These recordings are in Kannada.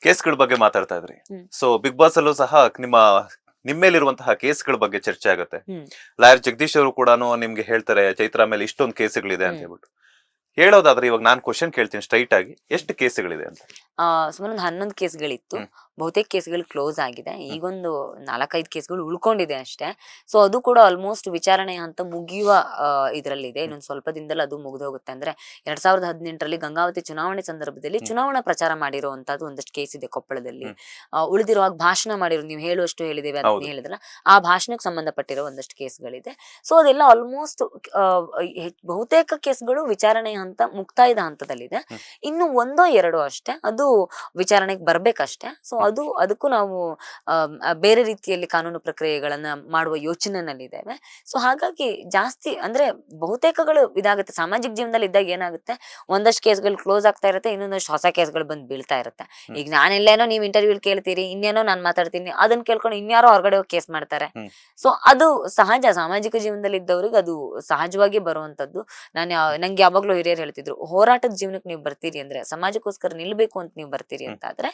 ಕೇಸ್ಗಳ ಬಗ್ಗೆ ಮಾತಾಡ್ತಾ ಇದ್ರಿ. ಹ್ಮ್. ಸೊ ಬಿಗ್ ಬಾಸ್ ಅಲ್ಲೂ ಸಹ ನಿಮ್ಮೇಲಿರುವಂತಹ ಕೇಸ್ಗಳ ಬಗ್ಗೆ ಚರ್ಚೆ ಆಗುತ್ತೆ. ಹ್ಮ್. ಲಾಯರ್ ಜಗದೀಶ್ ಅವರು ಕೂಡ ನಿಮ್ಗೆ ಹೇಳ್ತಾರೆ ಚೈತ್ರಾ ಮೇಲೆ ಇಷ್ಟೊಂದು ಕೇಸ್ಗಳಿದೆ ಅಂತ ಹ್ಮ್. ಹೇಳ್ಬಿಟ್ಟು. ಹೇಳೋದಾದ್ರೆ ಇವಾಗ ನಾನ್ ಕ್ವಶನ್ ಕೇಳ್ತೀನಿ ಸ್ಟ್ರೈಟ್ ಆಗಿ, ಎಷ್ಟು ಕೇಸ್ಗಳಿದೆ ಅಂತ? ಸುಮಾರು ಒಂದು 11 ಕೇಸ್ಗಳಿತ್ತು. ಹ್ಮ್. ಬಹುತೇಕ ಕೇಸ್ಗಳು ಕ್ಲೋಸ್ ಆಗಿದೆ. ಹ್ಮ್. ಈಗೊಂದು 4-5 ಕೇಸ್ಗಳು ಉಳ್ಕೊಂಡಿದೆ ಅಷ್ಟೇ. ಸೊ ಅದು ಕೂಡ ಆಲ್ಮೋಸ್ಟ್ ವಿಚಾರಣೆ ಹಂತ ಮುಗಿಯುವ ಇದರಲ್ಲಿದೆ. ಇನ್ನೊಂದು ಸ್ವಲ್ಪ ದಿನದಲ್ಲಿ ಅದು ಮುಗಿದೋಗುತ್ತೆ. ಅಂದ್ರೆ 2018ರಲ್ಲಿ ಗಂಗಾವತಿ ಚುನಾವಣೆ ಸಂದರ್ಭದಲ್ಲಿ ಹ್ಮ್. ಚುನಾವಣಾ ಪ್ರಚಾರ ಮಾಡಿರುವಂತದ್ದು ಒಂದಷ್ಟು ಕೇಸ್ ಇದೆ ಕೊಪ್ಪಳದಲ್ಲಿ. ಹ್ಮ್. ಉಳಿದಿರುವಾಗ ಭಾಷಣ ಮಾಡಿರೋ, ನೀವು ಹೇಳುವಷ್ಟು ಹೇಳಿದೇವೆ ಅಂತ ಹೌದು. ಹೇಳಿದ್ರಲ್ಲ, ಆ ಭಾಷಣಕ್ಕೆ ಸಂಬಂಧಪಟ್ಟಿರೋ ಒಂದಷ್ಟು ಕೇಸ್ಗಳಿದೆ. ಸೊ ಅದೆಲ್ಲ ಆಲ್ಮೋಸ್ಟ್ ಬಹುತೇಕ ಕೇಸ್ಗಳು ವಿಚಾರಣೆ ಹಂತ ಮುಕ್ತಾಯದ ಹಂತದಲ್ಲಿದೆ. ಹ್ಮ್. ಇನ್ನು ಒಂದೋ ಎರಡೋ ಅಷ್ಟೇ ಅದು ವಿಚಾರಣೆಗೆ ಬರ್ಬೇಕಷ್ಟೇ. ಸೊ ಅದಕ್ಕೂ ನಾವು ಬೇರೆ ರೀತಿಯಲ್ಲಿ ಕಾನೂನು ಪ್ರಕ್ರಿಯೆಗಳನ್ನ ಮಾಡುವ ಯೋಚನೆನಲ್ಲಿದ್ದೇವೆ. ಸೊ ಹಾಗಾಗಿ ಜಾಸ್ತಿ ಅಂದ್ರೆ ಬಹುತೇಕಗಳು ಇದಾಗುತ್ತೆ. ಸಾಮಾಜಿಕ ಜೀವನದಲ್ಲಿ ಇದ್ದಾಗ ಏನಾಗುತ್ತೆ, ಒಂದಷ್ಟು ಕೇಸ್ಗಳು ಕ್ಲೋಸ್ ಆಗ್ತಾ ಇರುತ್ತೆ, ಇನ್ನೊಂದಷ್ಟು ಹೊಸ ಕೇಸ್ಗಳು ಬಂದು ಬೀಳ್ತಾ ಇರುತ್ತೆ. ಈಗ ನಾನೆಲ್ಲೇನೋ ನೀವು ಇಂಟರ್ವ್ಯೂ ಕೇಳ್ತೀರಿ, ಇನ್ನೇನೋ ನಾನು ಮಾತಾಡ್ತೀನಿ, ಅದನ್ನ ಕೇಳ್ಕೊಂಡು ಇನ್ಯಾರೋ ಹೊರಗಡೆ ಹೋಗಿ ಕೇಸ್ ಮಾಡ್ತಾರೆ. ಸೊ ಅದು ಸಹಜ, ಸಾಮಾಜಿಕ ಜೀವನದಲ್ಲಿ ಇದ್ದವ್ರಿಗೆ ಅದು ಸಹಜವಾಗಿ ಬರುವಂತದ್ದು. ನಂಗೆ ಯಾವಾಗ್ಲೂ ಹಿರಿಯರು ಹೇಳ್ತಿದ್ರು, ಹೋರಾಟದ ಜೀವನಕ್ಕೆ ನೀವು ಬರ್ತೀರಿ ಅಂದ್ರೆ, ಸಮಾಜಕ್ಕೋಸ್ಕರ ನಿಲ್ಬೇಕು ಅಂತ ನೀವು ಬರ್ತೀರಿ ಅಂತ ಆದ್ರೆ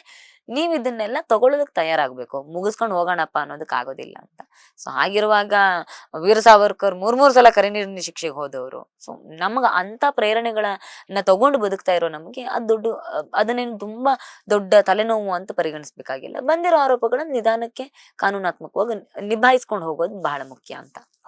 ನೀವ್ ಇದನ್ನೆಲ್ಲ ತಗೊಳ್ಳೋದಕ್ಕೆ ತಯಾರಾಗ್ಬೇಕು. ಮುಗಿಸ್ಕೊಂಡು ಹೋಗೋಣಪ್ಪ ಅನ್ನೋದಕ್ ಆಗೋದಿಲ್ಲ ಅಂತ. ಸೊ ಹಾಗಿರುವಾಗ ವೀರ ಸಾವರ್ಕರ್ 3 ಸಲ ಕರೆ ನೀರಿನ ಶಿಕ್ಷೆಗೆ ಹೋದವರು. ಸೊ ನಮಗ ಅಂತ ಪ್ರೇರಣೆಗಳನ್ನ ತಗೊಂಡು ಬದುಕ್ತಾ ಇರೋ ನಮ್ಗೆ ಅದನ್ನೇನು ತುಂಬಾ ದೊಡ್ಡ ತಲೆನೋವು ಅಂತ ಪರಿಗಣಿಸ್ಬೇಕಾಗಿಲ್ಲ. ಬಂದಿರೋ ಆರೋಪಗಳನ್ನ ನಿಧಾನಕ್ಕೆ ಕಾನೂನಾತ್ಮಕವಾಗಿ ನಿಭಾಯಿಸ್ಕೊಂಡು ಹೋಗೋದು ಬಹಳ ಮುಖ್ಯ ಅಂತ.